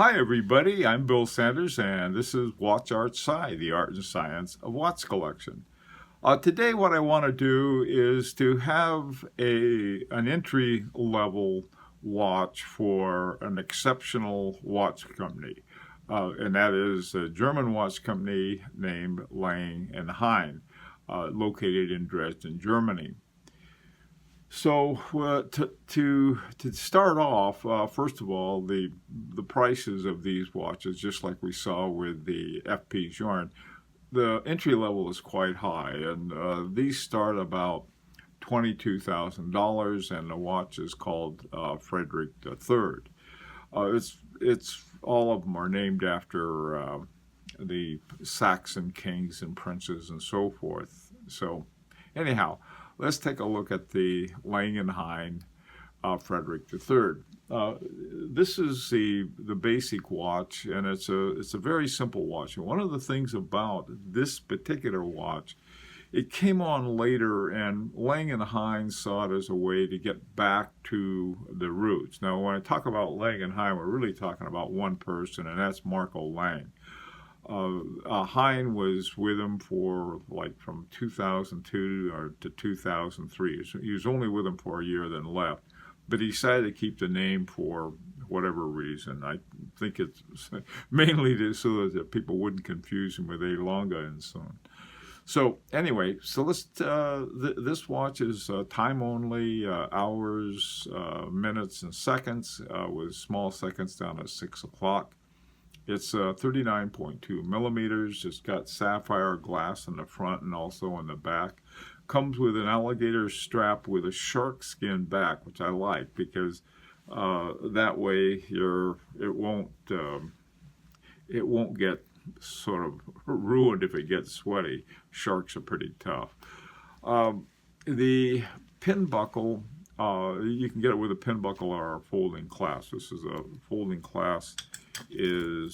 Hi everybody, I'm Bill Sanders and this is Watch Art Sci, the art and science of watch collection. Today what I want to do is to have an entry level watch for an exceptional watch company. And that is a German watch company named Lang & Heyne, located in Dresden, Germany. So to start off, first of all, the prices of these watches, just like we saw with the FP Journe, the entry level is quite high, and these start about $22,000, and the watch is called Friedrich III. It's all of them are named after the Saxon kings and princes and so forth. So anyhow, let's take a look at the Lang & Heyne Friedrich III. This is the basic watch, and it's a very simple watch. And one of the things about this particular watch, it came on later, and Lang & Heyne saw it as a way to get back to the roots. Now, when I talk about Lang & Heyne, we're really talking about one person, and that's Marco Lang. Heyne was with him for from 2002 to 2003. He was only with him for a year, then left. But he decided to keep the name for whatever reason. I think it's mainly so that people wouldn't confuse him with A. Longa and so on. So anyway, so let's. This watch is time only, hours, minutes, and seconds, with small seconds down at 6 o'clock. It's 39.2 millimeters. It's got sapphire glass in the front and also in the back. Comes with an alligator strap with a shark skin back, which I like because that way it won't get sort of ruined if it gets sweaty. Sharks are pretty tough. The pin buckle, you can get it with a pin buckle or a folding clasp. This is a folding clasp. It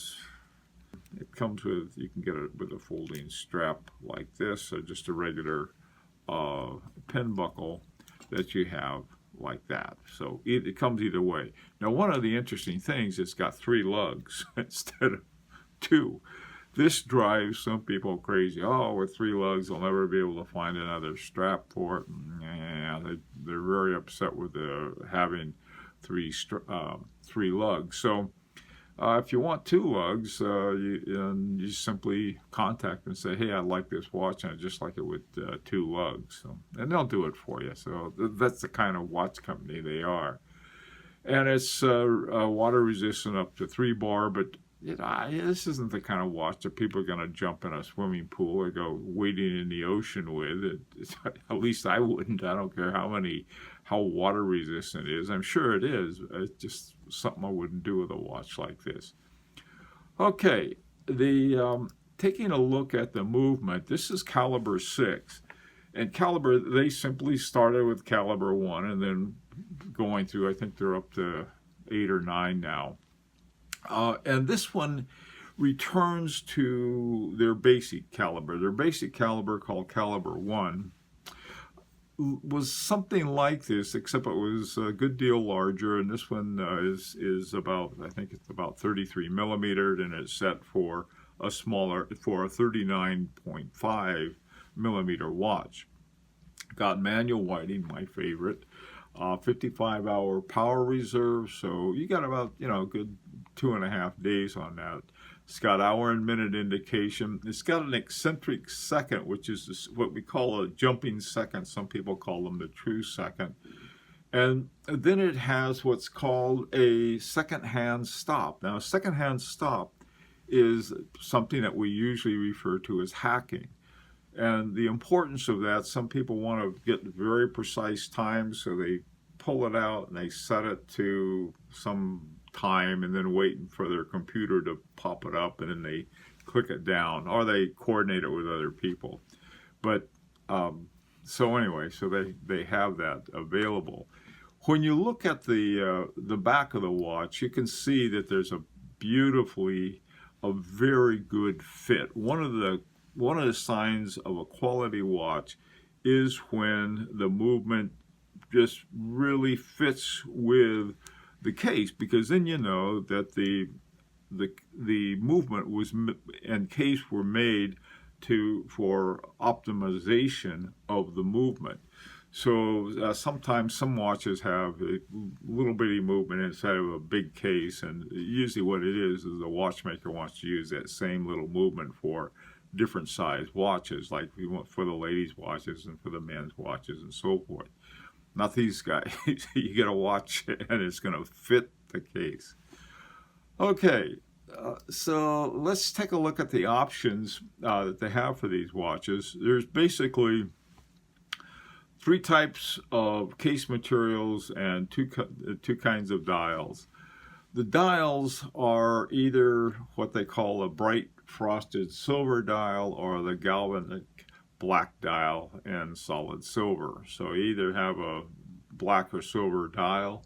comes with, you can get it with a folding strap like this, or just a regular pin buckle that you have like that. So it comes either way. Now, one of the interesting things, it's got 3 lugs instead of 2. This drives some people crazy. Oh, with 3 lugs, they'll never be able to find another strap for it. Yeah, they're very upset with having 3 lugs. So if you want 2 lugs, you simply contact them and say, hey, I like this watch, and I just like it with 2 lugs. So, and they'll do it for you. So that's the kind of watch company they are. And it's water resistant up to 3 bar, but this isn't the kind of watch that people are going to jump in a swimming pool or go wading in the ocean with. At least I wouldn't. I don't care how water resistant it is. I'm sure it is. It's just something I wouldn't do with a watch like this. Okay, taking a look at the movement, this is caliber 6. And caliber, they simply started with caliber 1 and then going through, I think they're up to 8 or 9 now. And this one returns to their basic caliber. Their basic caliber, called caliber 1, was something like this, except it was a good deal larger. And this one is about, I think it's about 33 millimeter, and it's set for a 39.5 millimeter watch. Got manual whiting, my favorite. 55-hour power reserve, so you got about, a good 2.5 days on that. It's got hour and minute indication. It's got an eccentric second, which is what we call a jumping second. Some people call them the true second. And then it has what's called a second-hand stop. Now, a second-hand stop is something that we usually refer to as hacking. And the importance of that, some people want to get very precise times, so they pull it out and they set it to some time and then waiting for their computer to pop it up, and then they click it down, or they coordinate it with other people. But so anyway, so they have that available. When you look at the back of the watch, you can see that there's a very good fit. One of the signs of a quality watch is when the movement just really fits with the case, because then you know that the the movement was and case were made for optimization of the movement. So sometimes some watches have a little bitty movement inside of a big case, and usually what it is the watchmaker wants to use that same little movement for different size watches, like we want for the ladies' watches and for the men's watches and so forth. Not these guys. You get a watch and it's going to fit the case. Okay, so let's take a look at the options that they have for these watches. There's basically 3 types of case materials and two kinds of dials. The dials are either what they call a bright frosted silver dial or the galvanic black dial in solid silver. So you either have a black or silver dial.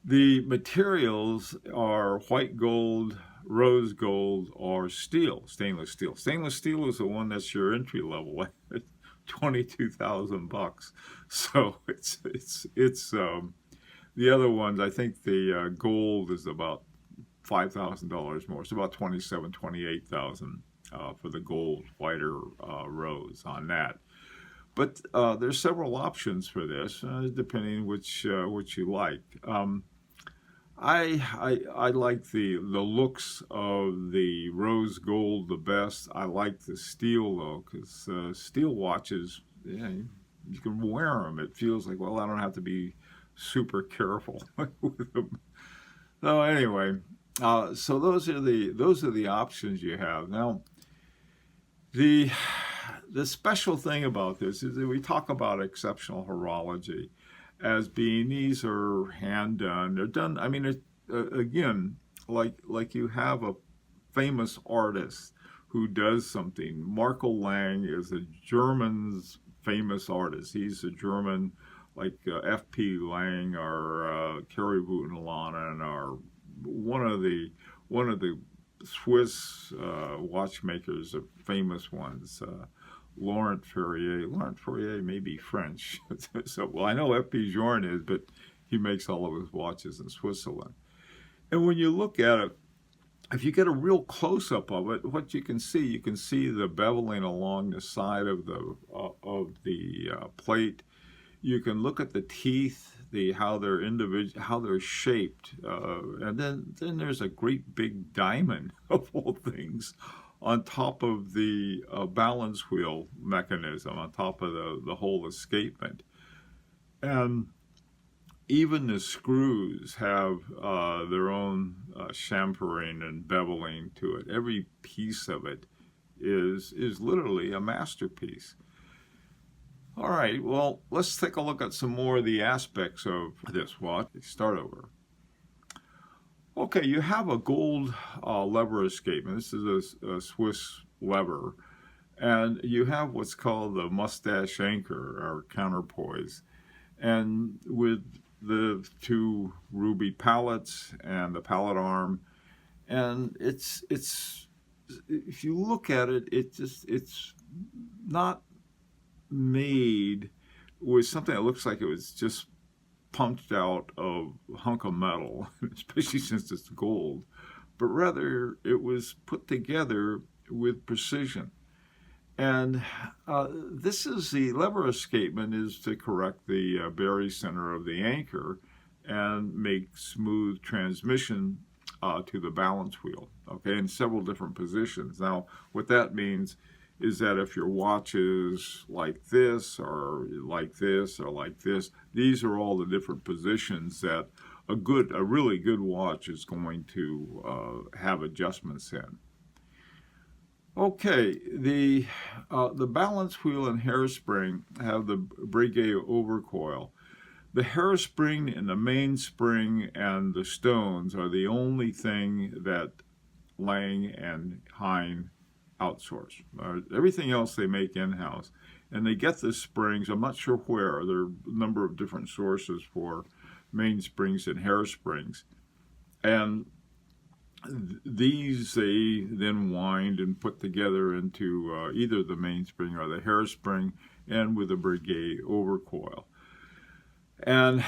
The materials are white gold, rose gold, or steel, stainless steel. Stainless steel is the one that's your entry level at $22,000. So it's the other ones. I think the gold is about $5,000 more. It's about $27,000, $28,000 for the gold, whiter rose on that. But there's several options for this, depending which you like. I like the looks of the rose gold the best. I like the steel though, because steel watches, yeah, you can wear them. It feels like, well, I don't have to be super careful with them. So anyway, so those are the options you have. Now, the special thing about this is that we talk about exceptional horology as being these are hand done. They're done. I mean, again, like you have a famous artist who does something. Marco Lang is a German's famous artist. He's a German, like F.P. Lang or Kerry Wooten-Lannen or one of the Swiss watchmakers, famous ones. Laurent Ferrier. Laurent Ferrier may be French. So, well, I know F.P. Journe is, but he makes all of his watches in Switzerland. And when you look at it, if you get a real close-up of it, what you can see the beveling along the side of the plate. You can look at the teeth, how they're shaped, and then there's a great big diamond of all things on top of the balance wheel mechanism, on top of the whole escapement. And even the screws have their own chamfering and beveling to it. Every piece of it is literally a masterpiece. All right, well, let's take a look at some more of the aspects of this watch. Start over. Okay, you have a gold lever escapement. This is a Swiss lever. And you have what's called the mustache anchor, or counterpoise. And with the 2 ruby pallets and the pallet arm. And it's if you look at it, it's not made with something that looks like it was just punched out of a hunk of metal, especially since it's gold, but rather it was put together with precision. And this is the lever escapement is to correct the barycenter of the anchor and make smooth transmission to the balance wheel, okay, in several different positions. Now, what that means is that if your watch is like this or like this or like this, these are all the different positions that a really good watch is going to have adjustments in. Okay, the balance wheel and hairspring have the Breguet overcoil. The hairspring and the mainspring and the stones are the only thing that Lang and Heyne outsource. Everything else they make in-house. And they get the springs, I'm not sure where, there are a number of different sources for mainsprings and hairsprings. And these they then wind and put together into either the mainspring or the hairspring, and with a Breguet overcoil. And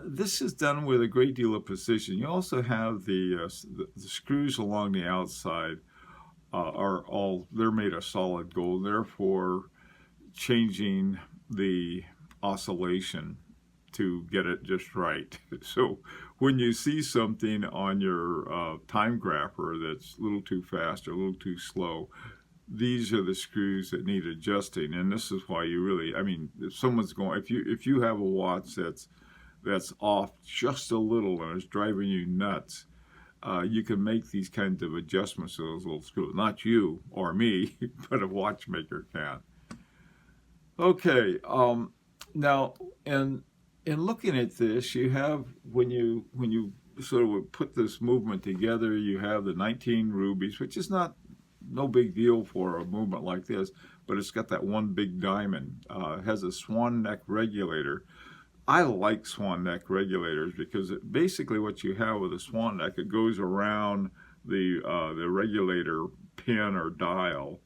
this is done with a great deal of precision. You also have the screws along the outside they're made of solid gold, therefore changing the oscillation to get it just right. So when you see something on your time grapher that's a little too fast or a little too slow, these are the screws that need adjusting. And this is why you really, I mean, if someone's going, if you have a watch that's off just a little and it's driving you nuts, you can make these kinds of adjustments to those little screws. Not you or me, but a watchmaker can. Okay, now in looking at this, you have when you sort of put this movement together, you have the 19 rubies, which is no big deal for a movement like this, but it's got that one big diamond. It has a swan neck regulator. I like swan neck regulators because basically what you have with a swan neck, it goes around the regulator pin or dial,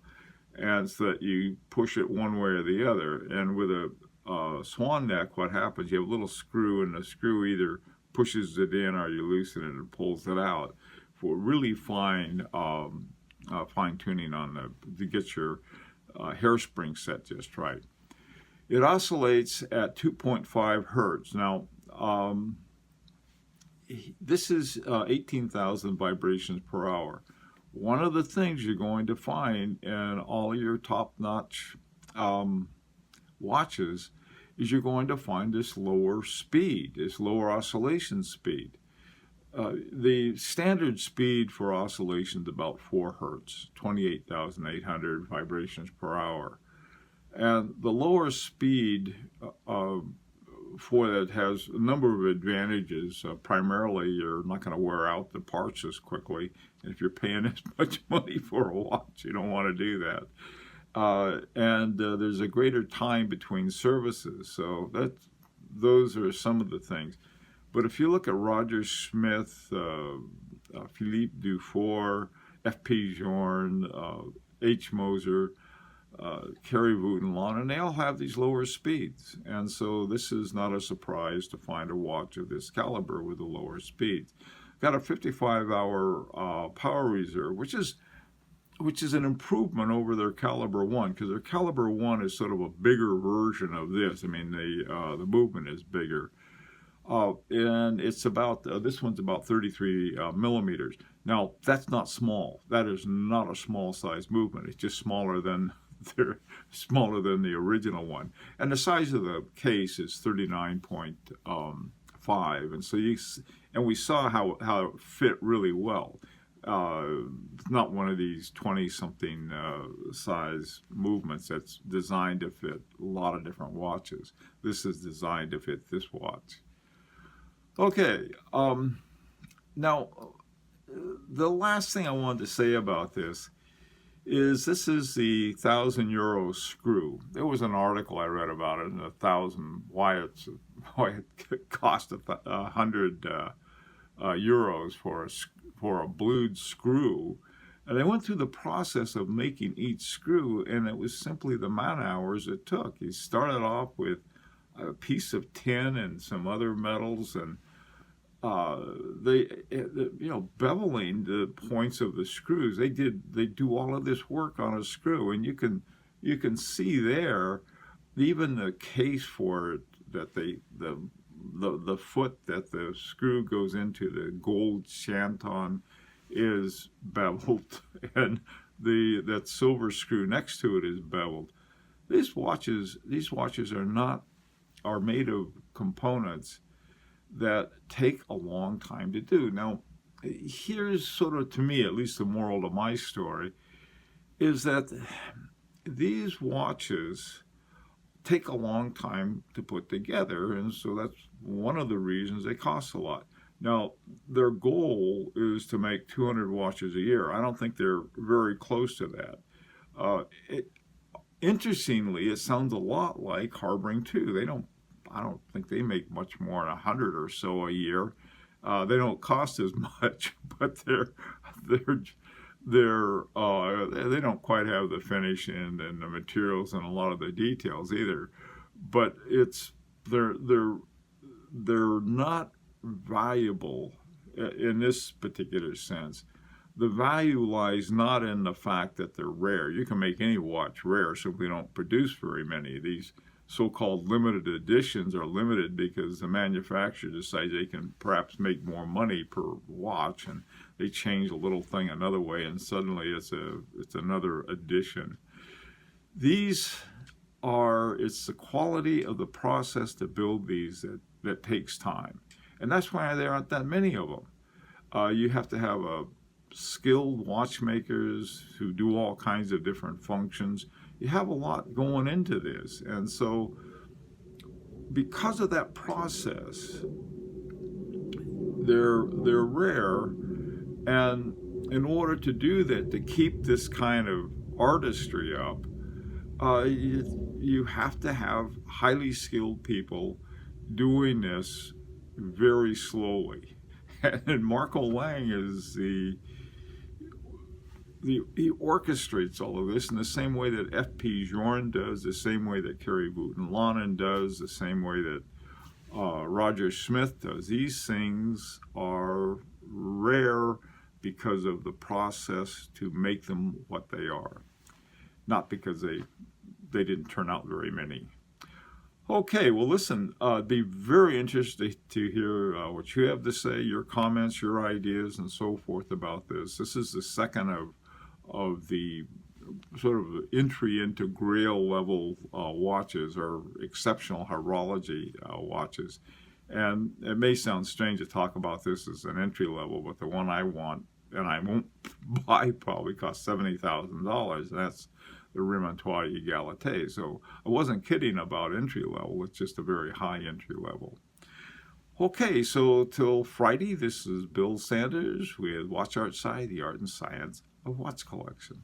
and so that you push it one way or the other. And with a swan neck, what happens? You have a little screw, and the screw either pushes it in or you loosen it and pulls it out for really fine fine tuning on to get your hairspring set just right. It oscillates at 2.5 hertz. Now, this is 18,000 vibrations per hour. One of the things you're going to find in all your top-notch watches is you're going to find this lower speed, this lower oscillation speed. The standard speed for oscillation is about 4 hertz, 28,800 vibrations per hour. And the lower speed for that has a number of advantages. Primarily, you're not going to wear out the parts as quickly. And if you're paying as much money for a watch, you don't want to do that. And there's a greater time between services. So those are some of the things. But if you look at Roger Smith, Philippe Dufour, F.P. Journe, H. Moser, Kerry Wootenlawn, and they all have these lower speeds. And so this is not a surprise to find a watch of this caliber with the lower speeds. Got a 55-hour power reserve, which is an improvement over their Caliber 1, because their Caliber 1 is sort of a bigger version of this. I mean, the movement is bigger. And it's about, this one's about 33 millimeters. Now, that's not small. That is not a small size movement. It's just smaller than the original one. And the size of the case is 39.5. And so we saw how it fit really well. It's not one of these 20-something size movements that's designed to fit a lot of different watches. This is designed to fit this watch. Okay, now the last thing I wanted to say about this is the 1,000 euro screw. There was an article I read about it, why it cost 100 euros for a blued screw. And they went through the process of making each screw, and it was simply the man hours it took. He started off with a piece of tin and some other metals, and beveling the points of the screws. They do all of this work on a screw, and you can see there even the case for it, that the foot that the screw goes into, the gold shanton, is beveled, and that silver screw next to it is beveled. These watches are made of components that take a long time to do. Now, here's sort of, to me at least, the moral to my story, is that these watches take a long time to put together, and so that's one of the reasons they cost a lot. Now, their goal is to make 200 watches a year. I don't think they're very close to that. Interestingly, it sounds a lot like Harboring 2. I don't think they make much more than 100 or so a year. They don't cost as much, but they don't quite have the finish and the materials and a lot of the details either. But they're not valuable in this particular sense. The value lies not in the fact that they're rare. You can make any watch rare, simply don't produce very many. These so-called limited editions are limited because the manufacturer decides they can perhaps make more money per watch, and they change a little thing another way, and suddenly it's another edition. It's the quality of the process to build these that takes time, and that's why there aren't that many of them. You have to have skilled watchmakers who do all kinds of different functions. You have a lot going into this, and so because of that process, they're rare. And in order to do that, to keep this kind of artistry up, you have to have highly skilled people doing this very slowly. And Marco Lang is he orchestrates all of this in the same way that F.P. Jorn does, the same way that Kerry Voutilanen does, the same way that Roger Smith does. These things are rare because of the process to make them what they are, not because they didn't turn out very many. Okay, well, listen, it'd be very interesting to hear what you have to say, your comments, your ideas, and so forth about this. This is the second of the sort of entry into Grail level watches, or exceptional horology watches. And it may sound strange to talk about this as an entry level, but the one I want, and I won't buy, probably costs $70,000. That's the Remontoir Égalité. So I wasn't kidding about entry level. It's just a very high entry level. Okay, so till Friday, this is Bill Sanders with Watch Art Sci, the art and science of watch collection.